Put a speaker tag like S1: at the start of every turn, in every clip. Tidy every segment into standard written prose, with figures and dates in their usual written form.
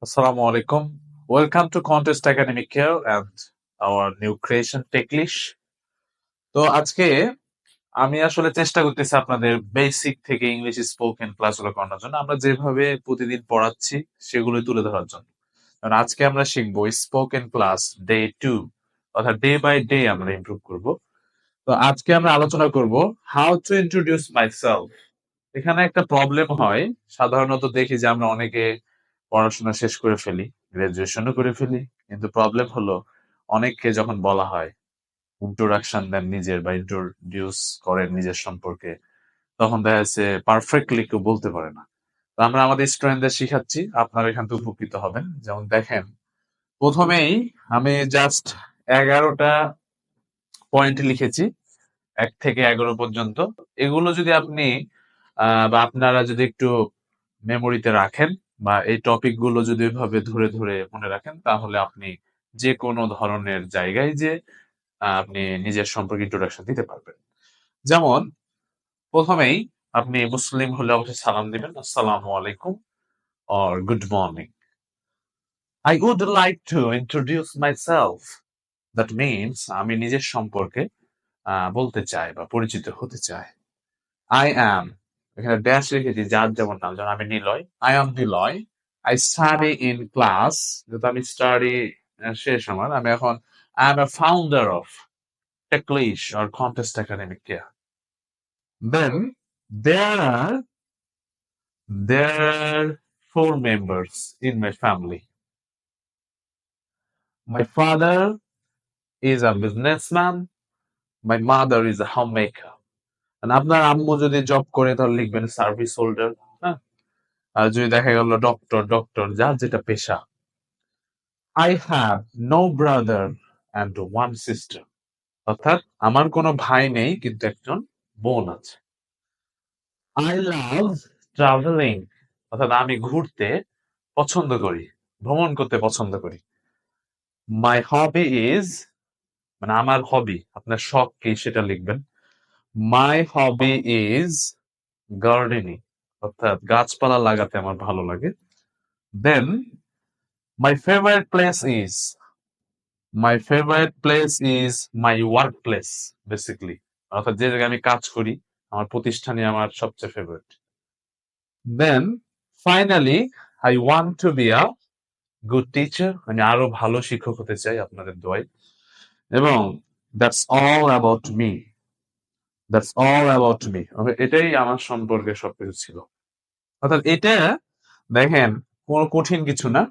S1: Assalamu alaikum. Welcome to Contest Academic Care and our new creation Techlish. তো আজকে আমি আসলে চেষ্টা করতেছি আপনাদের বেসিক থেকে ইংলিশ স্পোকেন ক্লাসগুলো করানোর জন্য। আমরা যেভাবে প্রতিদিন পড়াচ্ছি সেগুলোই তুলে ধরার জন্য। কারণ আজকে আমরা শিখবো স্পোকেন ক্লাস ডে 2, অর্থাৎ ডে বাই ডে আমরা ইমপ্রুভ করব। তো আজকে আমরা আলোচনা করব হাউ টু ইন্ট্রোডিউস মাইসেলফ। এখানে একটা প্রবলেম হয়, সাধারণত দেখি যে আমরা অনেকে পড়াশোনা শেষ করে ফেলি, গ্রাজুয়েশনও করে ফেলি, কিন্তু প্রবলেম হলো অনেককে যখন বলা হয় ইন্ট্রোডাকশন দেন নিজের বা ইন্ট্রোডিউস করেন নিজের সম্পর্কে, তখন দেখা যাচ্ছে পারফেক্টলি কেউ বলতে পারে না। তো আমরা আমাদের স্টুডেন্টদের শিখাচ্ছি, আপনারা এখান থেকে উপকৃত হবেন। যেমন দেখেন, প্রথমেই আমি জাস্ট 11টা পয়েন্ট লিখেছি, 1 থেকে 11 পর্যন্ত। এগুলো যদি আপনি বা আপনারা যদি একটু মেমোরিতে রাখেন বা এই টপিক গুলো যদি এভাবে ধরে ধরে মনে রাখেন, তাহলে আপনি যে কোনো ধরনের জায়গায় যে আপনি নিজের সম্পর্কে ইন্ট্রোডাকশন দিতে পারবেন। যেমন প্রথমেই আপনি মুসলিম হলে অবশ্যই সালাম দিবেন, আসসালামু আলাইকুম or good morning. I would like to introduce myself. That means আমি নিজের সম্পর্কে বলতে চাই বা পরিচিত হতে চাই। আই অ্যাম, এখানে ড্যাশ রেখেছি যার যেমন নাম, যেমন আমি Niloy, I am Niloy. I study in class, যেহেতু আমি স্টাডি শেষ আমার, আমি এখন I am a founder of Techlish or contest academic care. Then there are there are 4 members in my family. My father is a businessman, my mother is a homemaker. And আপনার আম্মু যদি job করে তাহলে লিখবেন service holder, হ্যাঁ। আর যদি দেখা গেল ডক্টর যার যেটা পেশা। I have no brother and one sister. অর্থাৎ আমার কোনো ভাই নেই কিন্তু একজন বোন আছে। I love traveling. অর্থাৎ আমি ঘুরতে পছন্দ করি, ভ্রমণ করতে পছন্দ করি। My hobby is, মানে আমার হবি, আপনার শখ কি সেটা লিখবেন। My hobby is gardening. অর্থাৎ গাছপালা লাগাতে আমার ভালো লাগে। Then my favorite place is, my favorite place is my workplace basically. অর্থাৎ যে জায়গায় আমি কাজ করি, আমার প্রতিষ্ঠানই আমার সবচেয়ে favourite. Then finally I want to be a good teacher. আমি আরো ভালো শিক্ষক হতে চাই আপনাদের দোয়ায়। এবং that's all about me. That's all about me. এটাই আমার সম্পর্কে সবকিছু ছিল। অর্থাৎ এটা দেখেন কোনো কঠিন কিছু না,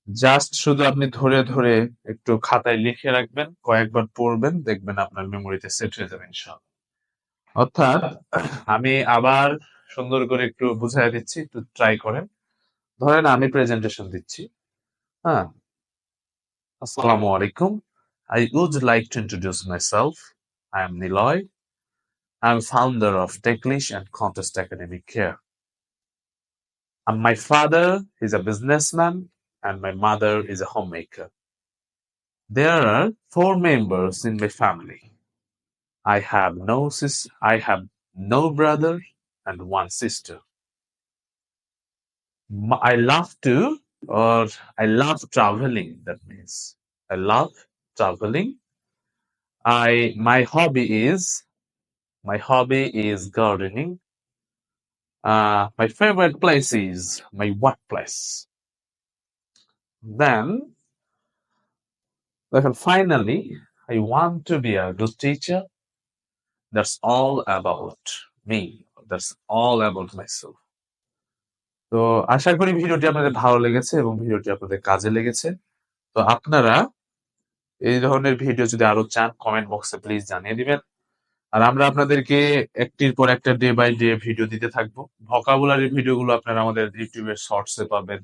S1: জাস্ট শুধু আপনি ধরে ধরে একটু খাতায় লিখে রাখবেন, কয়েকবার পড়বেন, দেখবেন আপনার মেমোরিতে সেট হয়ে যাবে ইনশাআল্লাহ। অর্থাৎ আমি আবার সুন্দর করে একটু বুঝাই দিচ্ছি, একটু ট্রাই করেন। ধরেন আমি প্রেজেন্টেশন দিচ্ছি, হ্যাঁ। আসসালামু আলাইকুম। I would like to introduce myself. I am Niloy. I am founder of Techlish and Contest Academic Care. And my father is a businessman and my mother is a homemaker. There are 4 members in my family. I have no brother and one sister. I love to, or I love traveling. That means I love traveling. My hobby is gardening. My favorite place is my workplace. Then finally, I want to be a good teacher. That's all about me. That's all about myself. তো আশা করি ভিডিওটি আপনাদের ভালো লেগেছে এবং ভিডিওটি আপনাদের কাজে লেগেছে। তো আপনারা এই ধরনের ভিডিও যদি আরো চান, কমেন্ট বক্সে প্লিজ জানিয়ে দিবেন। আর আমরা আপনাদেরকে একটির পর একটা ডে বাই ডে ভিডিও দিতে থাকবো। ভোকাবুলারি ভিডিওগুলো আপনারা আমাদের ইউটিউবের শর্টসে পাবেন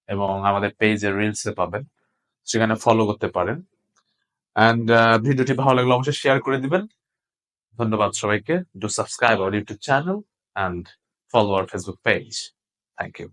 S1: এবং আমাদের পেজে রিলসে পাবেন, সেখানে ফলো করতে পারেন। অ্যান্ড ভিডিওটি ভালো লাগলে অবশ্যই শেয়ার করে দিবেন। ধন্যবাদ সবাইকে। Do subscribe our YouTube channel and follow our Facebook page. Thank you.